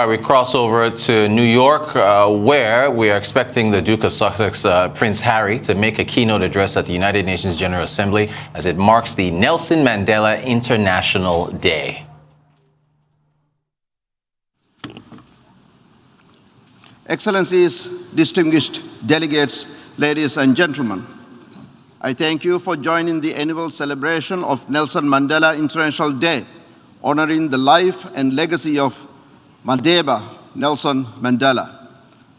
right, we cross over to New York, where we are expecting the Duke of Sussex, Prince Harry, to make a keynote address at the United Nations General Assembly as it marks the Nelson Mandela International Day. Excellencies, distinguished delegates, ladies and gentlemen, I thank you for joining the annual celebration of Nelson Mandela International Day, honoring the life and legacy of Madeba Nelson Mandela.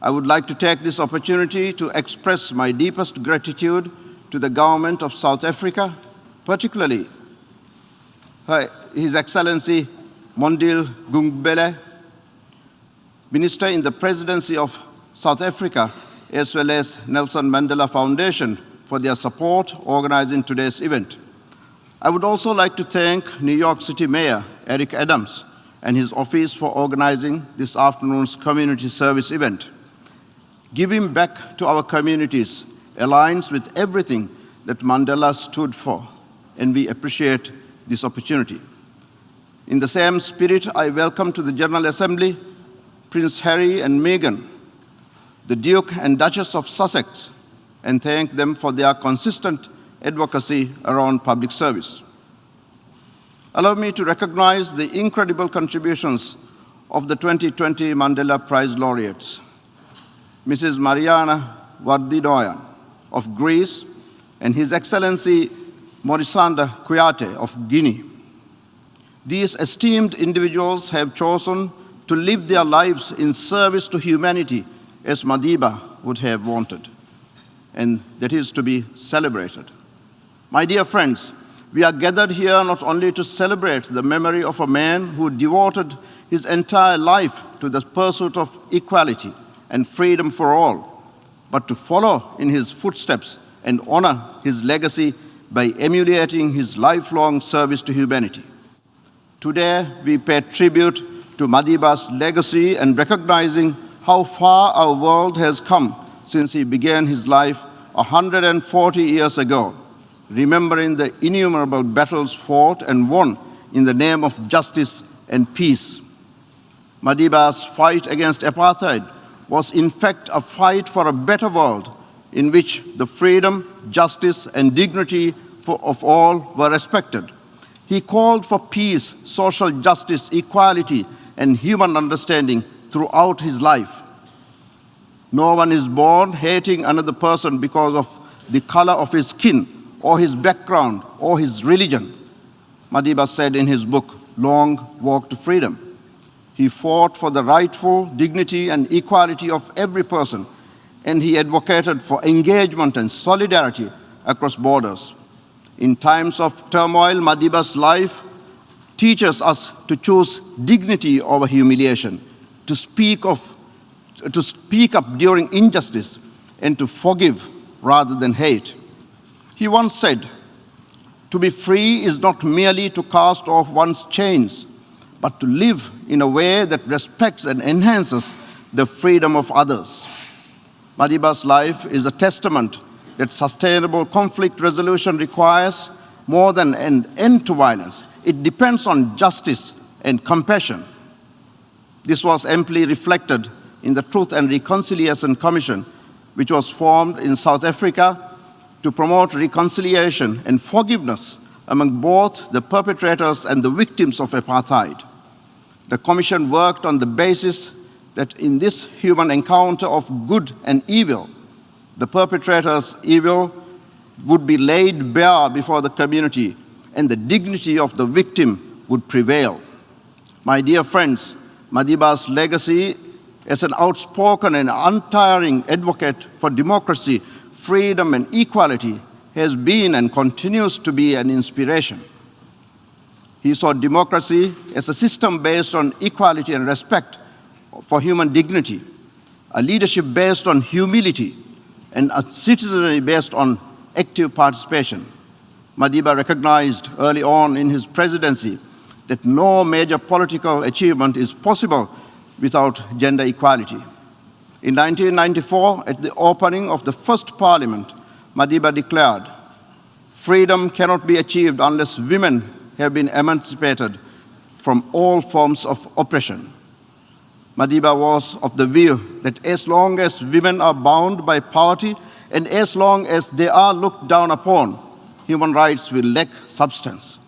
I would like to take this opportunity to express my deepest gratitude to the government of South Africa, particularly His Excellency Mondil Gumgubele, Minister in the Presidency of South Africa, as well as Nelson Mandela Foundation for their support organizing today's event. I would also like to thank New York City Mayor Eric Adams and his office for organizing this afternoon's community service event. Giving back to our communities aligns with everything that Mandela stood for, and we appreciate this opportunity. In the same spirit, I welcome to the General Assembly Prince Harry and Meghan, the Duke and Duchess of Sussex, and thank them for their consistent advocacy around public service. Allow me to recognize the incredible contributions of the 2020 Mandela Prize laureates, Mrs. Mariana Vardidoyan of Greece and His Excellency Morisanda Kouyaté of Guinea. These esteemed individuals have chosen to live their lives in service to humanity as Madiba would have wanted, and that is to be celebrated. My dear friends, we are gathered here not only to celebrate the memory of a man who devoted his entire life to the pursuit of equality and freedom for all, but to follow in his footsteps and honor his legacy by emulating his lifelong service to humanity. Today, we pay tribute to Madiba's legacy and recognizing how far our world has come since he began his life 140 years ago, remembering the innumerable battles fought and won in the name of justice and peace. Madiba's fight against apartheid was in fact a fight for a better world in which the freedom, justice, and dignity of all were respected. He called for peace, social justice, equality, and human understanding throughout his life. No one is born hating another person because of the color of his skin, or his background, or his religion. Madiba said in his book, Long Walk to Freedom. He fought for the rightful dignity and equality of every person, and he advocated for engagement and solidarity across borders. In times of turmoil, Madiba's life teaches us to choose dignity over humiliation, to speak up during injustice, and to forgive rather than hate. He once said, "To be free is not merely to cast off one's chains, but to live in a way that respects and enhances the freedom of others." Madiba's life is a testament that sustainable conflict resolution requires more than an end to violence. It depends on justice and compassion. This was amply reflected in the Truth and Reconciliation Commission, which was formed in South Africa to promote reconciliation and forgiveness among both the perpetrators and the victims of apartheid. The Commission worked on the basis that in this human encounter of good and evil, the perpetrator's evil would be laid bare before the community and the dignity of the victim would prevail. My dear friends, Madiba's legacy as an outspoken and untiring advocate for democracy, freedom, and equality has been and continues to be an inspiration. He saw democracy as a system based on equality and respect for human dignity, a leadership based on humility, and a citizenry based on active participation. Madiba recognized early on in his presidency that no major political achievement is possible without gender equality. In 1994, at the opening of the first parliament, Madiba declared, "Freedom cannot be achieved unless women have been emancipated from all forms of oppression." Madiba was of the view that as long as women are bound by poverty and as long as they are looked down upon, human rights will lack substance.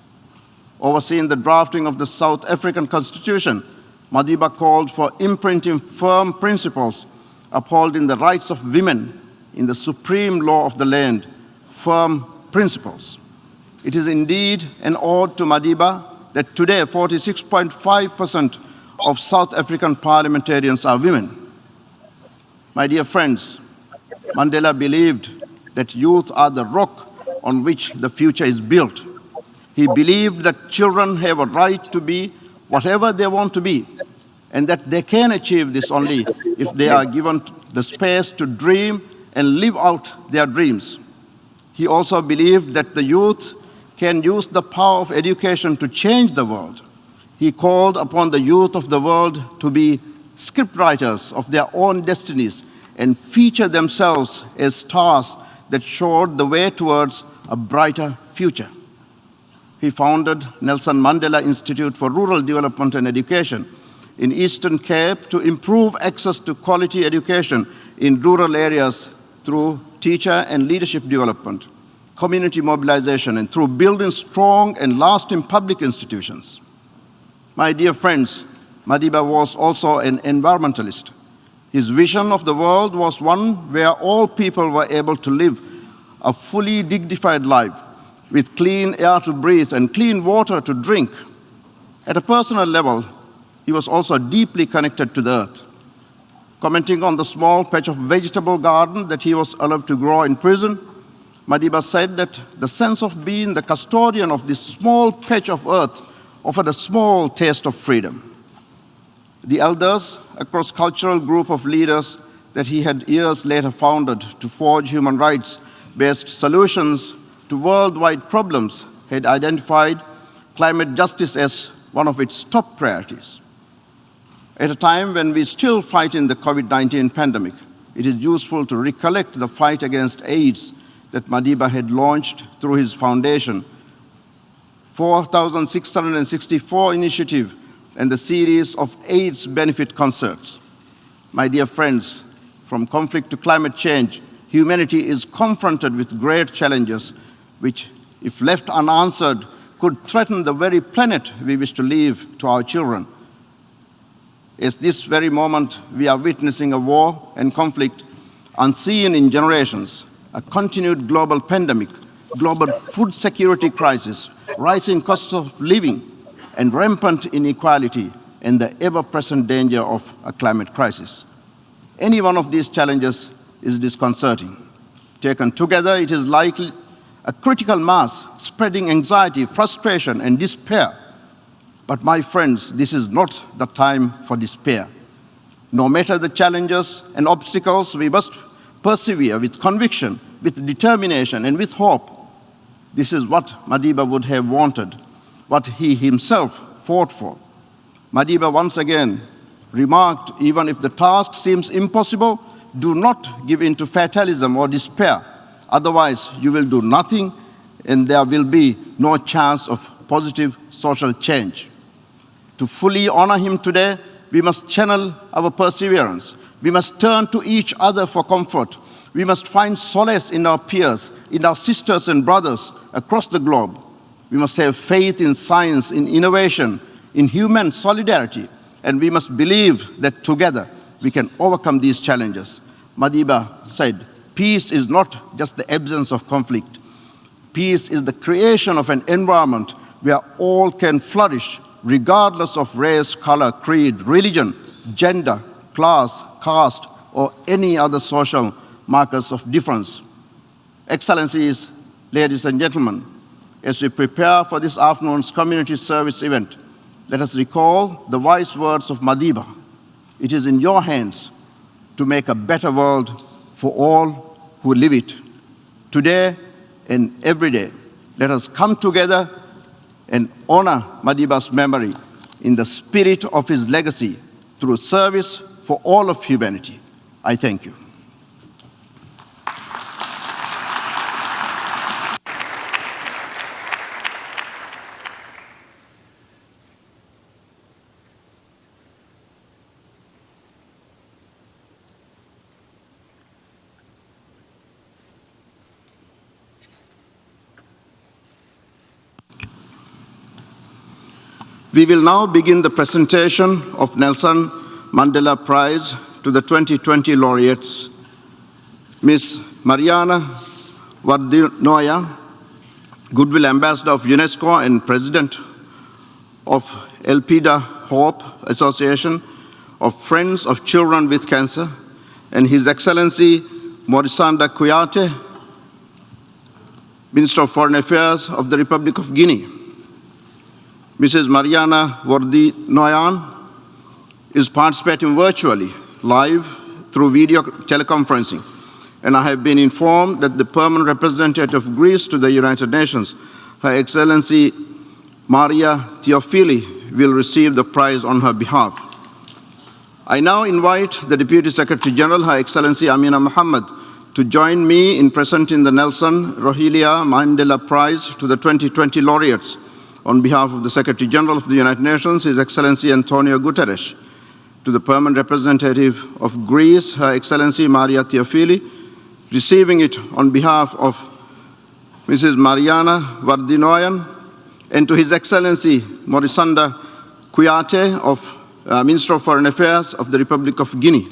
Overseeing the drafting of the South African Constitution, Madiba called for imprinting firm principles upholding the rights of women in the supreme law of the land, firm principles. It is indeed an ode to Madiba that today 46.5% of South African parliamentarians are women. My dear friends, Mandela believed that youth are the rock on which the future is built. He believed that children have a right to be whatever they want to be, and that they can achieve this only if they are given the space to dream and live out their dreams. He also believed that the youth can use the power of education to change the world. He called upon the youth of the world to be scriptwriters of their own destinies and feature themselves as stars that showed the way towards a brighter future. He founded Nelson Mandela Institute for Rural Development and Education in Eastern Cape to improve access to quality education in rural areas through teacher and leadership development, community mobilization, and through building strong and lasting public institutions. My dear friends, Madiba was also an environmentalist. His vision of the world was one where all people were able to live a fully dignified life with clean air to breathe and clean water to drink. At a personal level, he was also deeply connected to the earth. Commenting on the small patch of vegetable garden that he was allowed to grow in prison, Madiba said that the sense of being the custodian of this small patch of earth offered a small taste of freedom. The elders, a cross-cultural group of leaders that he had years later founded to forge human rights-based solutions to worldwide problems, had identified climate justice as one of its top priorities. At a time when we still fight in the COVID-19 pandemic, it is useful to recollect the fight against AIDS that Madiba had launched through his foundation, 4,664 initiative, and the series of AIDS benefit concerts. My dear friends, from conflict to climate change, humanity is confronted with great challenges which, if left unanswered, could threaten the very planet we wish to leave to our children. At this very moment, we are witnessing a war and conflict unseen in generations, a continued global pandemic, global food security crisis, rising costs of living, and rampant inequality, and the ever-present danger of a climate crisis. Any one of these challenges is disconcerting. Taken together, it is likely a critical mass, spreading anxiety, frustration, and despair. But my friends, this is not the time for despair. No matter the challenges and obstacles, we must persevere with conviction, with determination, and with hope. This is what Madiba would have wanted, what he himself fought for. Madiba once again remarked, even if the task seems impossible, do not give in to fatalism or despair. Otherwise, you will do nothing and there will be no chance of positive social change. To fully honor him today, we must channel our perseverance. We must turn to each other for comfort. We must find solace in our peers, in our sisters and brothers across the globe. We must have faith in science, in innovation, in human solidarity, and we must believe that together we can overcome these challenges. Madiba said, peace is not just the absence of conflict. Peace is the creation of an environment where all can flourish, regardless of race, color, creed, religion, gender, class, caste, or any other social markers of difference. Excellencies, ladies and gentlemen, as we prepare for this afternoon's community service event, let us recall the wise words of Madiba. It is in your hands to make a better world for all who live it. Today and every day, let us come together and honor Madiba's memory in the spirit of his legacy through service for all of humanity. I thank you. We will now begin the presentation of Nelson Mandela Prize to the 2020 laureates. Ms. Mariana Wardinoya, Goodwill Ambassador of UNESCO and President of Elpida Hope Association of Friends of Children with Cancer, and His Excellency Morisanda Kouyaté, Minister of Foreign Affairs of the Republic of Guinea. Mrs. Mariana Wardinoyan is participating virtually, live through video teleconferencing, and I have been informed that the permanent representative of Greece to the United Nations, Her Excellency Maria Theophili, will receive the prize on her behalf. I now invite the Deputy Secretary General, Her Excellency Amina Mohammed, to join me in presenting the Nelson Rohilya Mandela Prize to the 2020 laureates. On behalf of the Secretary General of the United Nations, His Excellency Antonio Guterres, to the permanent representative of Greece, Her Excellency Maria Theophili, receiving it on behalf of Mrs. Mariana Wardinoyan, and to His Excellency Morisanda Kouyaté, of Minister of Foreign Affairs of the Republic of Guinea.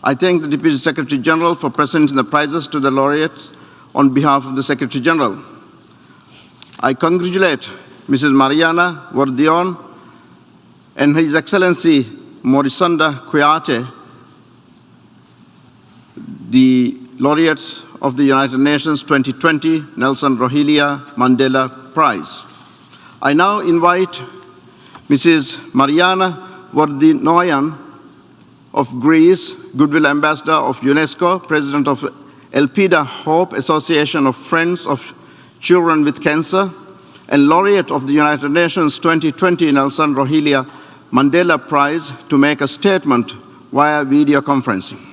I thank the Deputy Secretary General for presenting the prizes to the laureates on behalf of the Secretary General. I congratulate Mrs. Mariana Wardinoyan and His Excellency Morisanda Kouyaté, the laureates of the United Nations 2020 Nelson Rohilya Mandela Prize. I now invite Mrs. Mariana Wardinoyan of Greece, Goodwill Ambassador of UNESCO, President of Elpida Hope Association of Friends of Children with Cancer, and Laureate of the United Nations 2020 Nelson Rohilya Mandela Prize, to make a statement via video conferencing.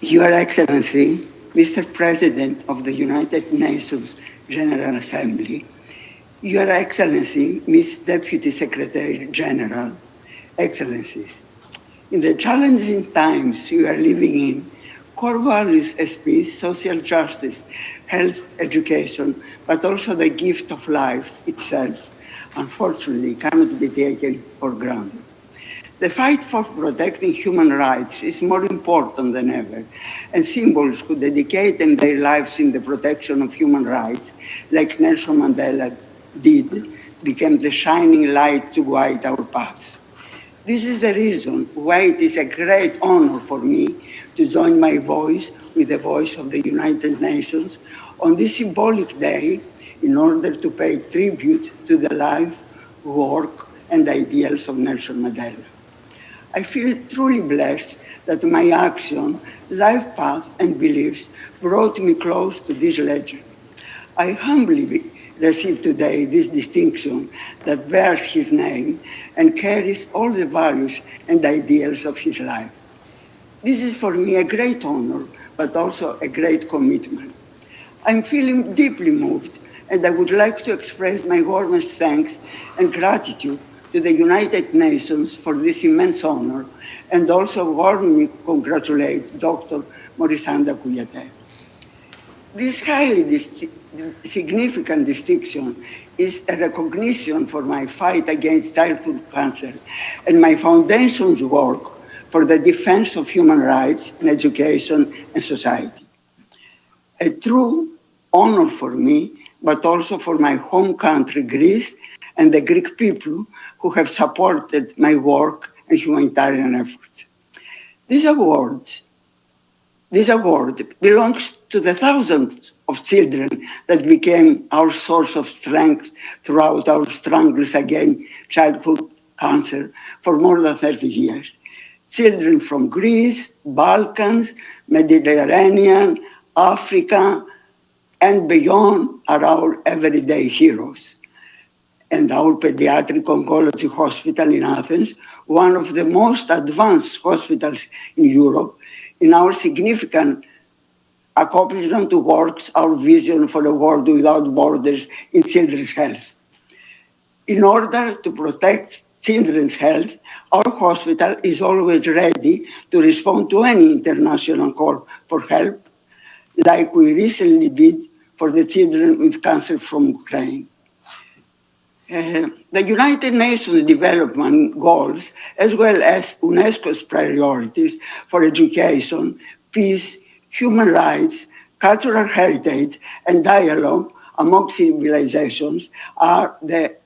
Your Excellency, Mr. President of the United Nations General Assembly, Your Excellency, Ms. Deputy Secretary General, Excellencies, in the challenging times we are living in, core values as peace, social justice, health, education, but also the gift of life itself, unfortunately, cannot be taken for granted. The fight for protecting human rights is more important than ever, and symbols who dedicate their lives in the protection of human rights, like Nelson Mandela did, became the shining light to guide our paths. This is the reason why it is a great honor for me to join my voice with the voice of the United Nations on this symbolic day in order to pay tribute to the life, work, and ideals of Nelson Mandela. I feel truly blessed that my action, life path, and beliefs brought me close to this legend. I humbly receive today this distinction that bears his name and carries all the values and ideals of his life. This is for me a great honor, but also a great commitment. I'm feeling deeply moved, and I would like to express my warmest thanks and gratitude to the United Nations for this immense honor, and also warmly congratulate Dr. Morisanda Kouyaté. This highly significant distinction is a recognition for my fight against childhood cancer and my foundation's work for the defense of human rights in education and society. A true honor for me, but also for my home country, Greece, and the Greek people who have supported my work and humanitarian efforts. This award belongs to the thousands of children that became our source of strength throughout our struggles against childhood cancer for more than 30 years. Children from Greece, Balkans, Mediterranean, Africa, and beyond are our everyday heroes. And our pediatric oncology hospital in Athens, one of the most advanced hospitals in Europe, in our significant accomplishment towards our vision for a world without borders in children's health. In order to protect children's health, our hospital is always ready to respond to any international call for help, like we recently did for the children with cancer from Ukraine. The United Nations Development Goals, as well as UNESCO's priorities for education, peace, human rights, cultural heritage, and dialogue among civilizations, are the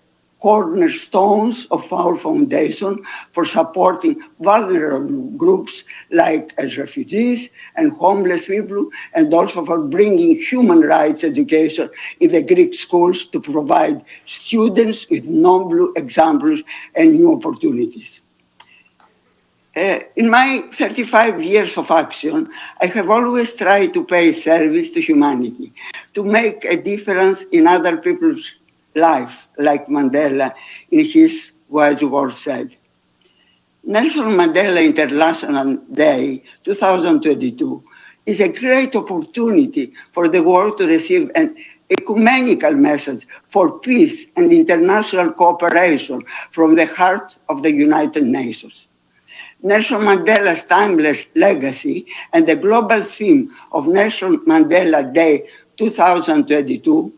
cornerstones of our foundation for supporting vulnerable groups like as refugees and homeless people, and also for bringing human rights education in the Greek schools to provide students with noble examples and new opportunities. In my 35 years of action, I have always tried to pay service to humanity, to make a difference in other people's life, like Mandela in his wise words said. Nelson Mandela International Day 2022 is a great opportunity for the world to receive an ecumenical message for peace and international cooperation from the heart of the United Nations. Nelson Mandela's timeless legacy and the global theme of Nelson Mandela Day 2022,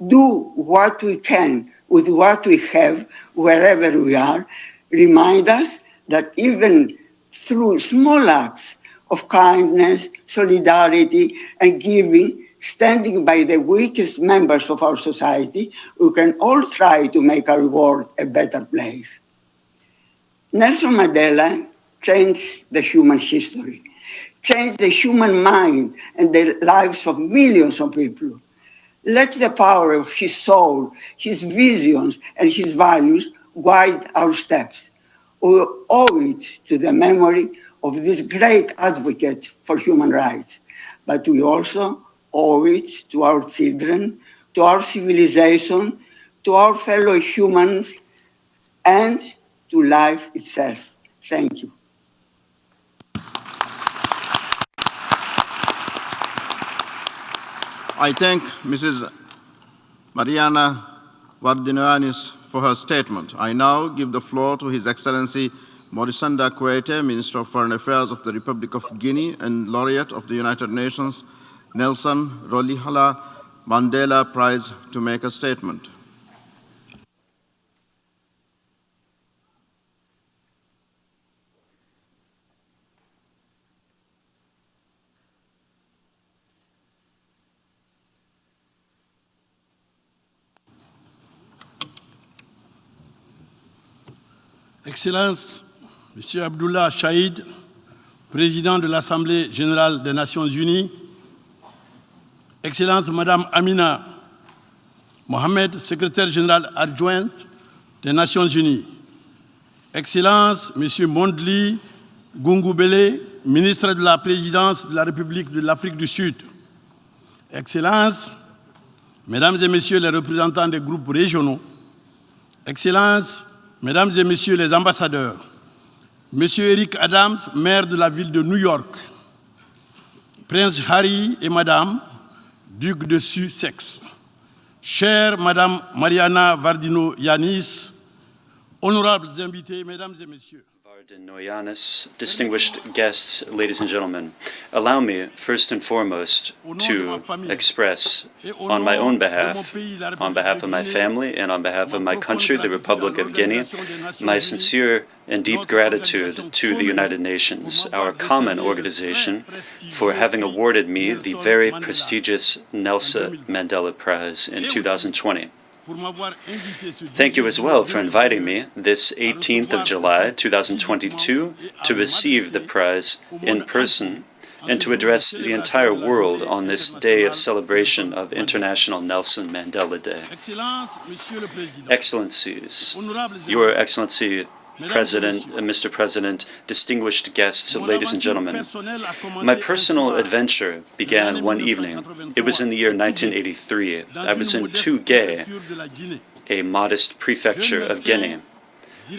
do what we can with what we have, wherever we are, remind us that even through small acts of kindness, solidarity, and giving, standing by the weakest members of our society, we can all try to make our world a better place. Nelson Mandela changed the human history, changed the human mind and the lives of millions of people. Let the power of his soul, his visions, and his values guide our steps. We owe it to the memory of this great advocate for human rights, but we also owe it to our children, to our civilization, to our fellow humans, and to life itself. Thank you. I thank Mrs. Mariana Vardinoanis for her statement. I now give the floor to His Excellency Morisanda Kouyaté, Minister of Foreign Affairs of the Republic of Guinea and Laureate of the United Nations Nelson Rolihlahla Mandela Prize, to make a statement. Excellences, Monsieur Abdullah Shahid, Président de l'Assemblée générale des Nations unies, Excellence Madame Amina Mohamed, Secrétaire générale adjointe des Nations unies, Excellence Monsieur Mondli Gungubele, Ministre de la Présidence de la République de l'Afrique du Sud, Excellences, Mesdames et Messieurs les représentants des groupes régionaux, Excellences, Mesdames et Messieurs les ambassadeurs, Monsieur Eric Adams, maire de la ville de New York, Prince Harry et Madame, duc de Sussex, chère Madame Mariana Vardino-Yanis, honorables invités, Mesdames et Messieurs. Vardino-Yanis, distinguished guests, ladies and gentlemen, allow me first and foremost to express on my own behalf, on behalf of my family and on behalf of my country, the Republic of Guinea, my sincere and deep gratitude to the United Nations, our common organization, for having awarded me the very prestigious Nelson Mandela Prize in 2020. Thank you as well for inviting me this 18th of July 2022 to receive the prize in person and to address the entire world on this day of celebration of International Nelson Mandela Day. Excellencies, Your Excellency, President, Mr. President, distinguished guests, ladies and gentlemen, my personal adventure began one evening. It was in the year 1983. I was in Guinea, a modest prefecture of Guinea.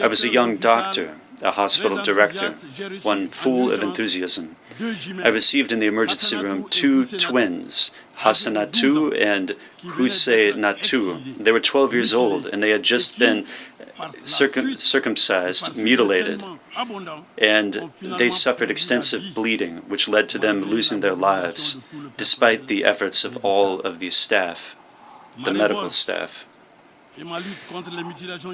I was a young doctor, a hospital director, one full of enthusiasm. I received in the emergency room two twins, Hassanatu and Husseynatu. They were 12 years old, and they had just been circumcised, mutilated, and they suffered extensive bleeding, which led to them losing their lives, despite the efforts of all of the staff, the medical staff.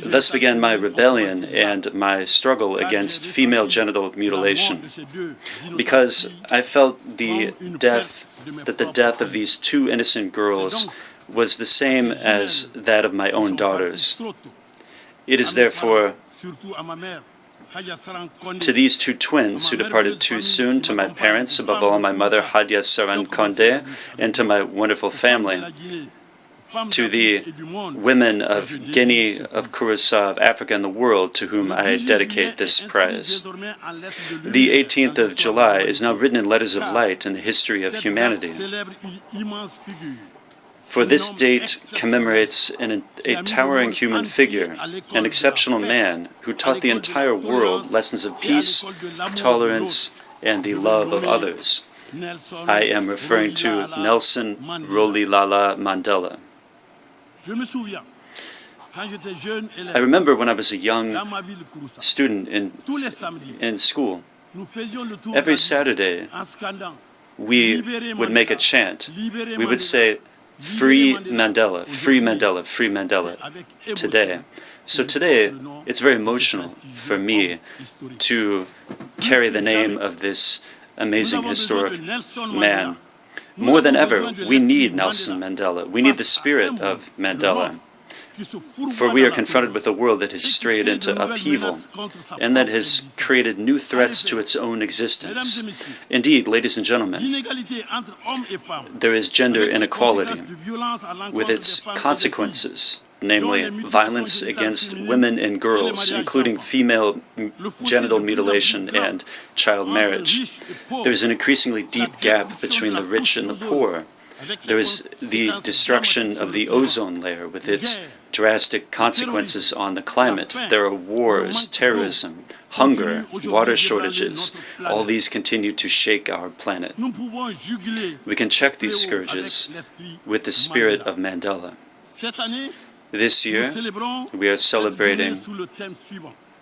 Thus began my rebellion and my struggle against female genital mutilation, because I felt that the death of these two innocent girls was the same as that of my own daughters. It is therefore to these two twins who departed too soon, to my parents, above all my mother Hadia Saran Condé, and to my wonderful family, to the women of Guinea, of Curaçao, of Africa, and the world, to whom I dedicate this prize. The 18th of July is now written in letters of light in the history of humanity. For this date commemorates a towering human figure, an exceptional man who taught the entire world lessons of peace, tolerance, and the love of others. I am referring to Nelson Rolihlahla Mandela. I remember when I was a young student in school, every Saturday we would make a chant. We would say, "Free Mandela, free Mandela, free Mandela," today. So today, it's very emotional for me to carry the name of this amazing historic man. More than ever, we need Nelson Mandela. We need the spirit of Mandela. For we are confronted with a world that has strayed into upheaval and that has created new threats to its own existence. Indeed, ladies and gentlemen, there is gender inequality with its consequences, namely violence against women and girls, including female genital mutilation and child marriage. There's an increasingly deep gap between the rich and the poor. There is the destruction of the ozone layer with its drastic consequences on the climate. There are wars, terrorism, hunger, water shortages. All these continue to shake our planet. We can check these scourges with the spirit of Mandela. This year, we are celebrating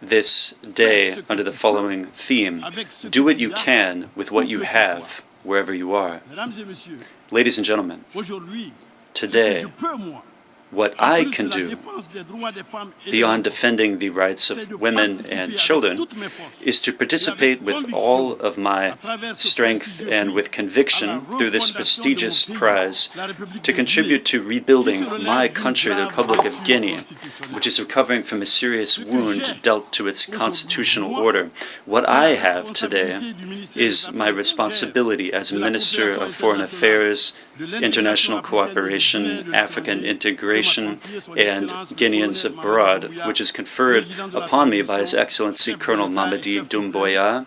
this day under the following theme: do what you can with what you have, wherever you are. Ladies and gentlemen, today, What I can do, beyond defending the rights of women and children, is to participate with all of my strength and with conviction through this prestigious prize to contribute to rebuilding my country, the Republic of Guinea, which is recovering from a serious wound dealt to its constitutional order. What I have today is my responsibility as Minister of Foreign Affairs, International Cooperation, African Integration, and Guineans Abroad, which is conferred upon me by His Excellency Colonel Mamadi Doumbouya,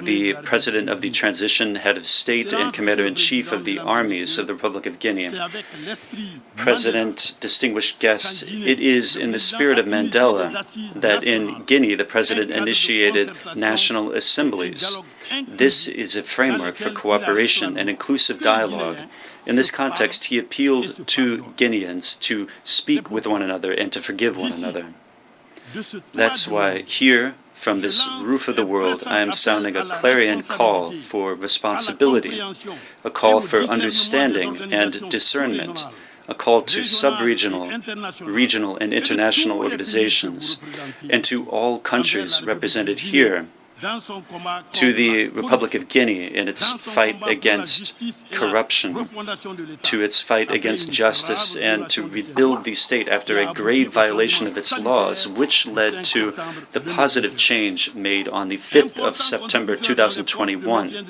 the President of the Transition Head of State and Commander-in-Chief of the Armies of the Republic of Guinea. President, distinguished guests, it is in the spirit of Mandela that in Guinea the President initiated national assemblies. This is a framework for cooperation and inclusive dialogue. In this context, he appealed to Guineans to speak with one another and to forgive one another. That's why here, from this roof of the world, I am sounding a clarion call for responsibility, a call for understanding and discernment, a call to sub-regional, regional, and international organizations, and to all countries represented here, to the Republic of Guinea in its fight against corruption, to its fight against justice, and to rebuild the state after a grave violation of its laws, which led to the positive change made on the 5th of September 2021.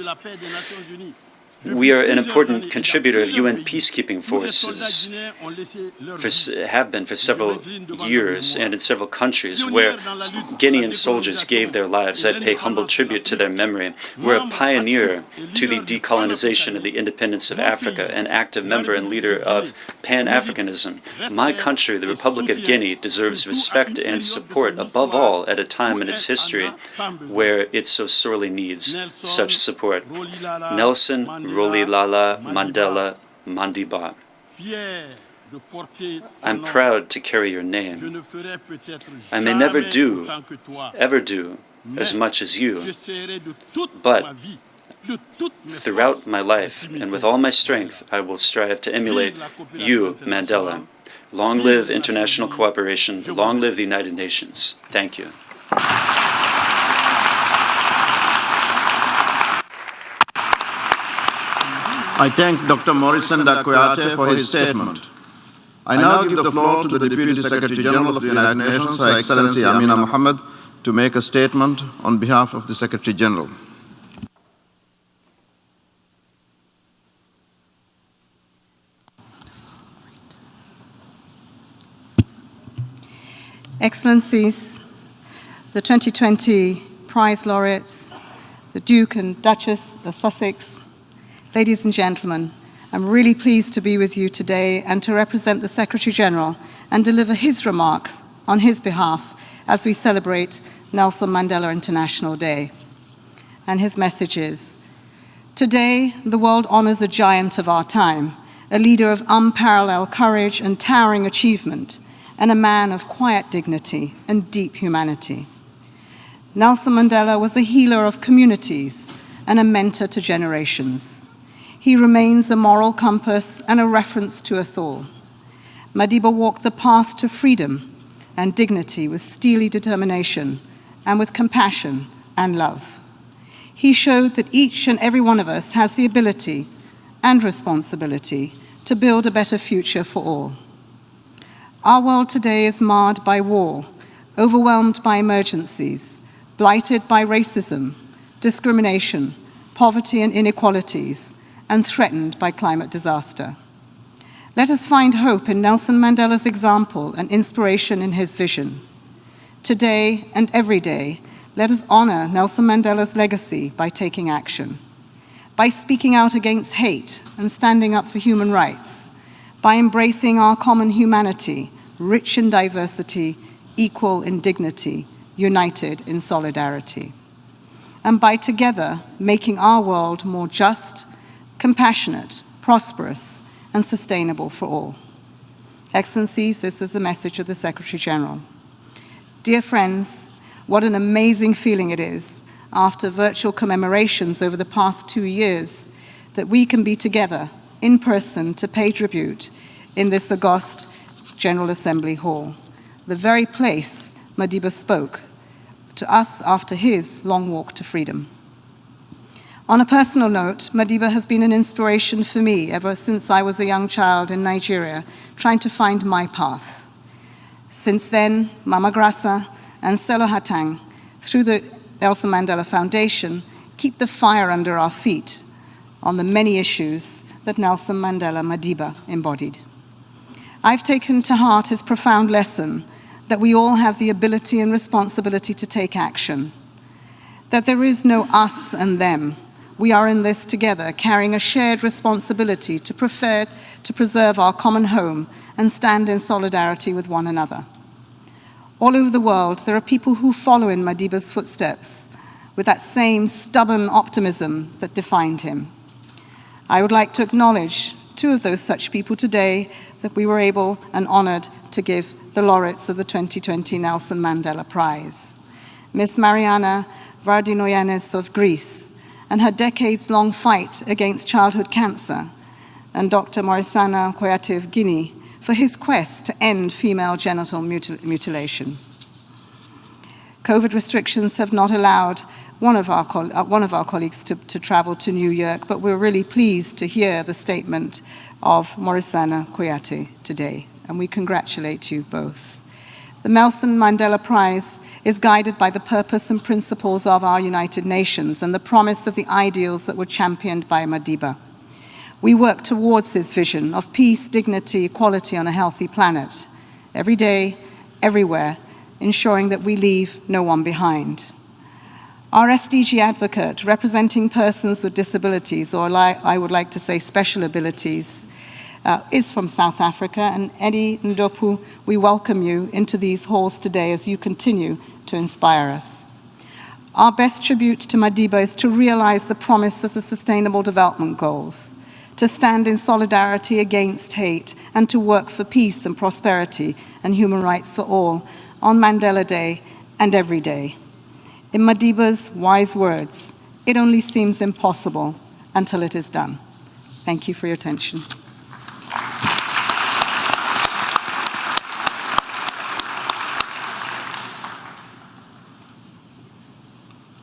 We are an important contributor of UN peacekeeping forces, have been for several years and in several countries where Guinean soldiers gave their lives. I pay humble tribute to their memory. We're a pioneer to the decolonization of the independence of Africa, an active member and leader of Pan-Africanism. My country, the Republic of Guinea, deserves respect and support, above all at a time in its history where it so sorely needs such support. Nelson Rolihlahla Mandela Mandiba. I'm proud to carry your name. I may never ever do, as much as you, but throughout my life and with all my strength, I will strive to emulate you, Mandela. Long live international cooperation. Long live the United Nations. Thank you. I thank Dr. Morrison Dakoyate for his statement. I now give the floor to the Deputy Secretary General of the United Nations, Her Excellency Amina Mohammed, to make a statement on behalf of the Secretary General. Excellencies, the 2020 Prize laureates, the Duke and Duchess of Sussex, ladies and gentlemen, I'm really pleased to be with you today and to represent the Secretary General and deliver his remarks on his behalf as we celebrate Nelson Mandela International Day. And his message is, today the world honors a giant of our time, a leader of unparalleled courage and towering achievement, and a man of quiet dignity and deep humanity. Nelson Mandela was a healer of communities and a mentor to generations. He remains a moral compass and a reference to us all. Madiba walked the path to freedom and dignity with steely determination and with compassion and love. He showed that each and every one of us has the ability and responsibility to build a better future for all. Our world today is marred by war, overwhelmed by emergencies, blighted by racism, discrimination, poverty and inequalities, and threatened by climate disaster. Let us find hope in Nelson Mandela's example and inspiration in his vision. Today and every day, let us honor Nelson Mandela's legacy by taking action, by speaking out against hate and standing up for human rights, by embracing our common humanity, rich in diversity, equal in dignity, united in solidarity, and by together making our world more just, compassionate, prosperous, and sustainable for all. Excellencies, this was the message of the Secretary General. Dear friends, what an amazing feeling it is, after virtual commemorations over the past 2 years, that we can be together in person to pay tribute in this august General Assembly Hall, the very place Madiba spoke to us after his long walk to freedom. On a personal note, Madiba has been an inspiration for me ever since I was a young child in Nigeria, trying to find my path. Since then, Mama Grassa and Selo Hatang, through the Nelson Mandela Foundation, keep the fire under our feet on the many issues that Nelson Mandela Madiba embodied. I've taken to heart his profound lesson that we all have the ability and responsibility to take action, that there is no us and them. We are in this together, carrying a shared responsibility to preserve our common home and stand in solidarity with one another. All over the world, there are people who follow in Madiba's footsteps with that same stubborn optimism that defined him. I would like to acknowledge two of those such people today that we were able and honored to give the laureates of the 2020 Nelson Mandela Prize. Ms. Mariana Vardinoyannis of Greece and her decades-long fight against childhood cancer, and Dr. Morisana Koyate of Guinea for his quest to end female genital mutilation. COVID restrictions have not allowed one of our colleagues to travel to New York, but we're really pleased to hear the statement of Morisana Koyate today, and we congratulate you both. The Nelson Mandela Prize is guided by the purpose and principles of our United Nations and the promise of the ideals that were championed by Madiba. We work towards his vision of peace, dignity, equality on a healthy planet, every day, everywhere, ensuring that we leave no one behind. Our SDG advocate, representing persons with disabilities, or I would like to say special abilities, is from South Africa, and Eddie Ndopu, we welcome you into these halls today as you continue to inspire us. Our best tribute to Madiba is to realize the promise of the Sustainable Development Goals, to stand in solidarity against hate, and to work for peace and prosperity and human rights for all on Mandela Day and every day. In Madiba's wise words, it only seems impossible until it is done. Thank you for your attention.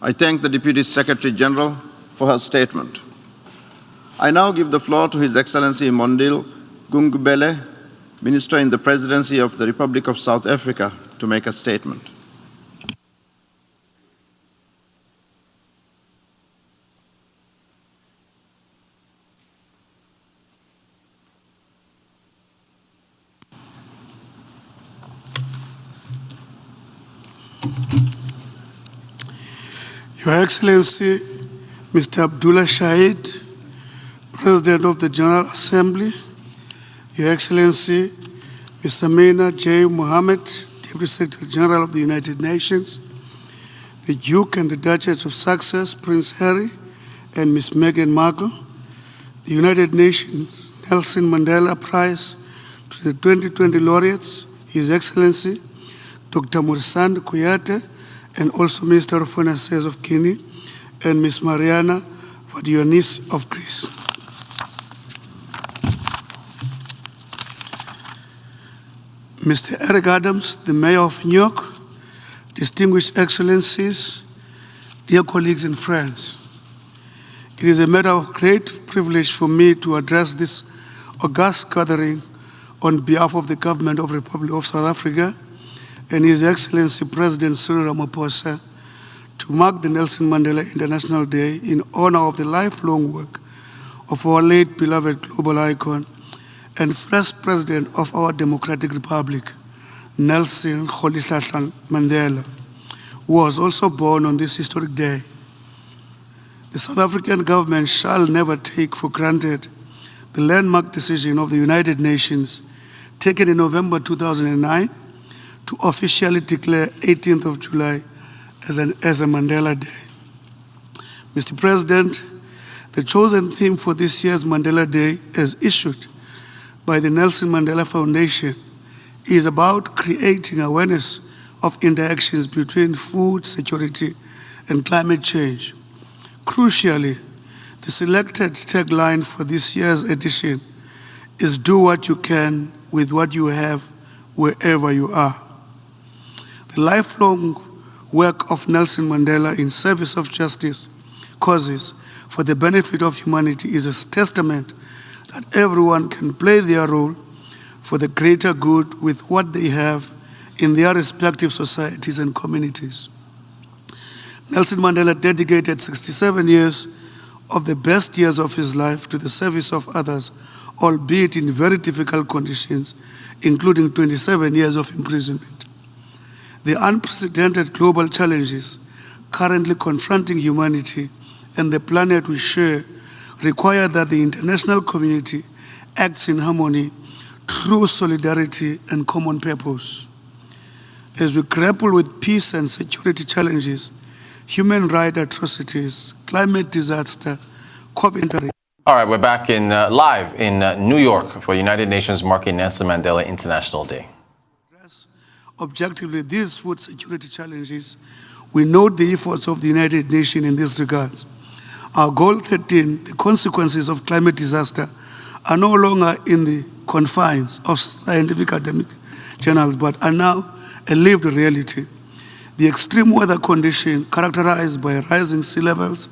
I thank the Deputy Secretary General for her statement. I now give the floor to His Excellency Mondil Gungubele, Minister in the Presidency of the Republic of South Africa, to make a statement. Your Excellency, Mr. Abdullah Shahid, President of the General Assembly, Your Excellency, Ms. Amina J. Mohammed, Deputy Secretary General of the United Nations, the Duke and the Duchess of Sussex, Prince Harry, and Ms. Meghan Markle, the United Nations Nelson Mandela Prize to the 2020 laureates, His Excellency, Dr. Morisana Koyate, and also Minister of Foreign Affairs of Guinea, and Ms. Mariana Vardinoyannis of Greece. Mr. Eric Adams, the Mayor of New York, distinguished excellencies, dear colleagues and friends, it is a matter of great privilege for me to address this august gathering on behalf of the government of the Republic of South Africa and His Excellency President Cyril Ramaphosa to mark the Nelson Mandela International Day in honor of the lifelong work of our late beloved global icon and first president of our democratic republic, Nelson Rolihlahla Mandela, who was also born on this historic day. The South African government shall never take for granted the landmark decision of the United Nations taken in November 2009 to officially declare 18th of July as a Mandela Day. Mr. President, the chosen theme for this year's Mandela Day, as issued by the Nelson Mandela Foundation, is about creating awareness of interactions between food security and climate change. Crucially, the selected tagline for this year's edition is "Do what you can with what you have wherever you are. The lifelong work of Nelson Mandela in service of justice causes for the benefit of humanity is a testament that everyone can play their role for the greater good with what they have in their respective societies and communities. Nelson Mandela dedicated 67 years of the best years of his life to the service of others, albeit in very difficult conditions, including 27 years of imprisonment. The unprecedented global challenges currently confronting humanity and the planet we share require that the international community acts in harmony, true solidarity, and common purpose. As we grapple with peace and security challenges, human rights atrocities, climate disaster, COVID-19. All right, we're back in live in New York for United Nations marking Nelson Mandela International Day. Objectively, these food security challenges, we note the efforts of the United Nations in this regard. Our goal 13, the consequences of climate disaster, are no longer in the confines of scientific academic journals, but are now a lived reality. The extreme weather condition characterized by rising sea levels,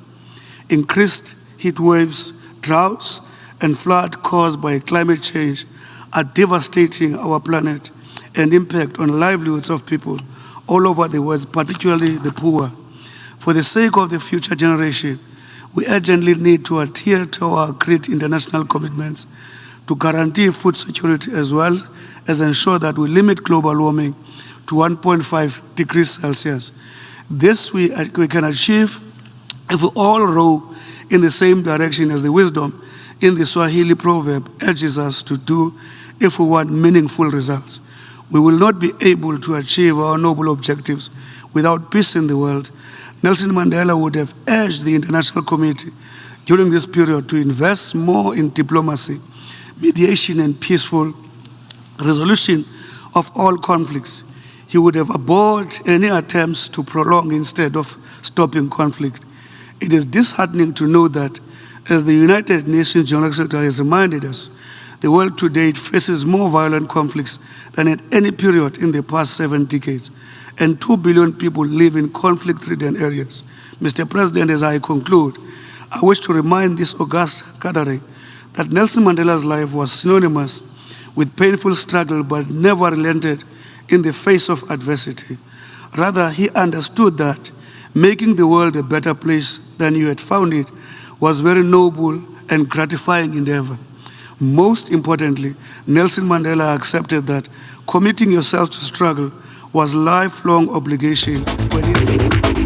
increased heat waves, droughts, and flood caused by climate change are devastating our planet and impact on livelihoods of people all over the world, particularly the poor. For the sake of the future generation, we urgently need to adhere to our great international commitments to guarantee food security as well as ensure that we limit global warming to 1.5 degrees Celsius. This we can achieve if we all row in the same direction as the wisdom in the Swahili proverb urges us to do if we want meaningful results. We will not be able to achieve our noble objectives without peace in the world. Nelson Mandela would have urged the international community during this period to invest more in diplomacy, mediation, and peaceful resolution of all conflicts. He would have abhorred any attempts to prolong instead of stopping conflict. It is disheartening to know that, as the United Nations General Secretary has reminded us, the world today faces more violent conflicts than at any period in the past 7 decades, and 2 billion people live in conflict-ridden areas. Mr. President, as I conclude, I wish to remind this august gathering that Nelson Mandela's life was synonymous with painful struggle but never relented in the face of adversity. Rather, he understood that making the world a better place than you had found it was very noble and gratifying endeavor. Most importantly, Nelson Mandela accepted that committing yourself to struggle was a lifelong obligation when he